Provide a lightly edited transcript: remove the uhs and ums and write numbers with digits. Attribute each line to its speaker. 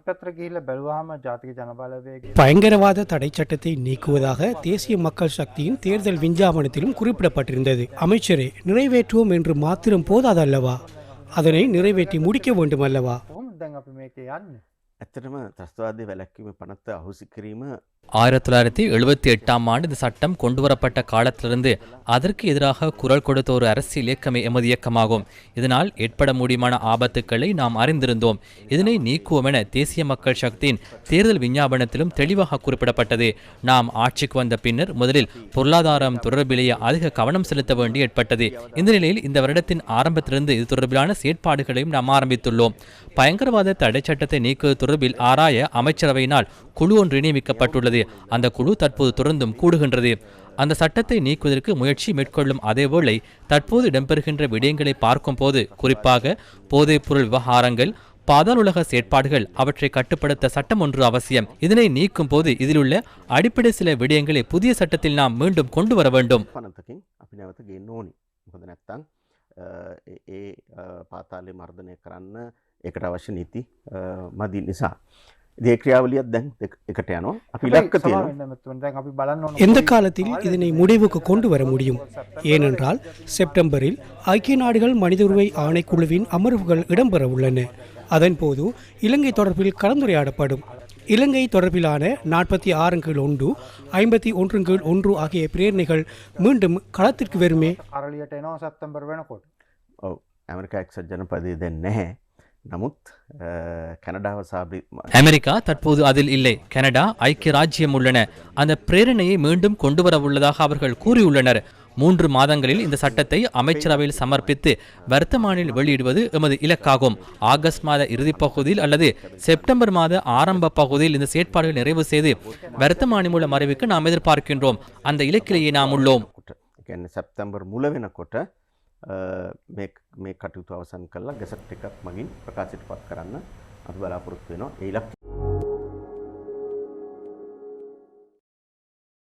Speaker 1: අනිත් පැත්තට ගිහිල්ලා බැලුවාම ජාතික ජනබලවේගය
Speaker 2: பயங்கரவாத தடை சட்டத்தை நீக்குவதாக தேசிய மக்கள் சக்தியின் தேர்தல் விஞ்ஞாபனத்திலும் குறிப்பிடப்பட்டிருந்தது. அமைச்சரே, நிறைவேற்றுவோம் என்று மாத்திரம் போதாதல்லவா, அதனை நிறைவேற்றி முடிக்க வேண்டும் அல்லவா?
Speaker 1: කොහොමද දැන් අපි මේකේ යන්නේ?
Speaker 3: ඇත්තටම ත්‍රස්තවාදී වැළැක්වීම පනත අහුසි කිරීම
Speaker 4: 1978 ஆண்டு இந்த சட்டம் கொண்டுவரப்பட்ட காலத்திலிருந்து அதற்கு எதிராக குரல் கொடுத்த ஒரு அரசியல் இயக்கமே எமது இயக்கமாகும். இதனால் ஏற்பட முடியுமான ஆபத்துக்களை நாம் அறிந்திருந்தோம். இதனை நீக்குவோம் என தேசிய மக்கள் சக்தியின் தேர்தல் விஞ்ஞாபனத்திலும் தெளிவாக குறிப்பிடப்பட்டது. நாம் ஆட்சிக்கு வந்த பின்னர் முதலில் பொருளாதாரம் தொடர்பிலேயே அதிக கவனம் செலுத்த வேண்டி ஏற்பட்டது. இந்த நிலையில் இந்த வருடத்தின் ஆரம்பத்திலிருந்து இது தொடர்பிலான செயற்பாடுகளையும் நாம் ஆரம்பித்துள்ளோம். பயங்கரவாத தடை சட்டத்தை நீக்குவது தொடர்பில் ஆராய அமைச்சரவையினால் குழு ஒன்று நியமிக்கப்பட்டுள்ளது. அந்த குழு தற்போது தொடர்ந்தும் கூடுகின்றது. அந்த சட்டத்தை நீக்குவதற்கு முயற்சி மேற்கொள்ளும் அதேவேளை தற்போது இடம்பெறுகின்ற விடயங்களை பார்க்கும் போது, குறிப்பாக போதைப்பொருள் விவகாரங்கள், பாதாளுலக செயற்பாடுகள், அவற்றை கட்டுப்படுத்த சட்டம் ஒன்று அவசியம். இதனை நீக்கும் போது இதிலுள்ள அடிப்படை சில விடயங்களை புதிய சட்டத்தில் நாம் மீண்டும் கொண்டு வர வேண்டும்.
Speaker 3: පාතාලේ මර්ධනය කරන්න ඒකට අවශ්‍ය නීති මදි නිසා ඒ ක්‍රියාවලියත් දැන් එකට යනවා. අපි ඉලක්ක තියෙනවා.
Speaker 1: දැන් අපි බලන්න ඕන
Speaker 2: எந்த காலத்தில் இதனை முடிவுக்கு கொண்டு வர முடியும்? ஏனென்றால் செப்டம்பரில் ஐக்கிய நாடுகள் மனித உரிமை ஆணைக்குழுவின் அமர்வுகள் இடம்பெற உள்ளன. அதன்போது இலங்கை தொடர்பில் கலந்துரையாடப்படும். இலங்கை தொடர்பிலான 46 51 ஆகிய பிரேரணைகள் மீண்டும் களத்திற்கு வருமே.
Speaker 1: අරලියට එනවා සැප්තැම්බර් වෙනකොට.
Speaker 3: ඔව් ඇමරිකා එක්සත් ජනපදයේ දැන් නැහැ. නමුත් கனடாව சாபி
Speaker 4: அமெரிக்கா தற்போது அதில் இல்லை. கனடா, ஐக்கிய ராஜ்யம் உள்ளன. அந்த பிரேரணையை மீண்டும் கொண்டு வர உள்ளதாக அவர்கள் கூறியுள்ளனர். 3 மாதங்களில் இந்த சட்டத்தை அமைச்சரவையில் சமர்ப்பித்து வர்த்தமானில் வெளியிடுவது எமது இலக்காகும். ஆகஸ்ட் மாத இறுதிப் பகுதியில் அல்லது செப்டம்பர் மாத ஆரம்ப பகுதியில் இந்த செயற்பாடுகள் நிறைவு செய்து வர்த்தமானி மூலம் அறிவிக்க நாம் எதிர்பார்க்கின்றோம். அந்த இலக்கிலேயே நாம் உள்ளோம்.
Speaker 3: සැප්තැම්බර් මුල වෙනකොට මේ කටයුතු අවසන් කරලා ගැසට් එකක් මගින් ප්‍රකාශයට පත් කරන්න අපි බලාපොරොත්තු වෙනවා. ඒ ඉලක්කය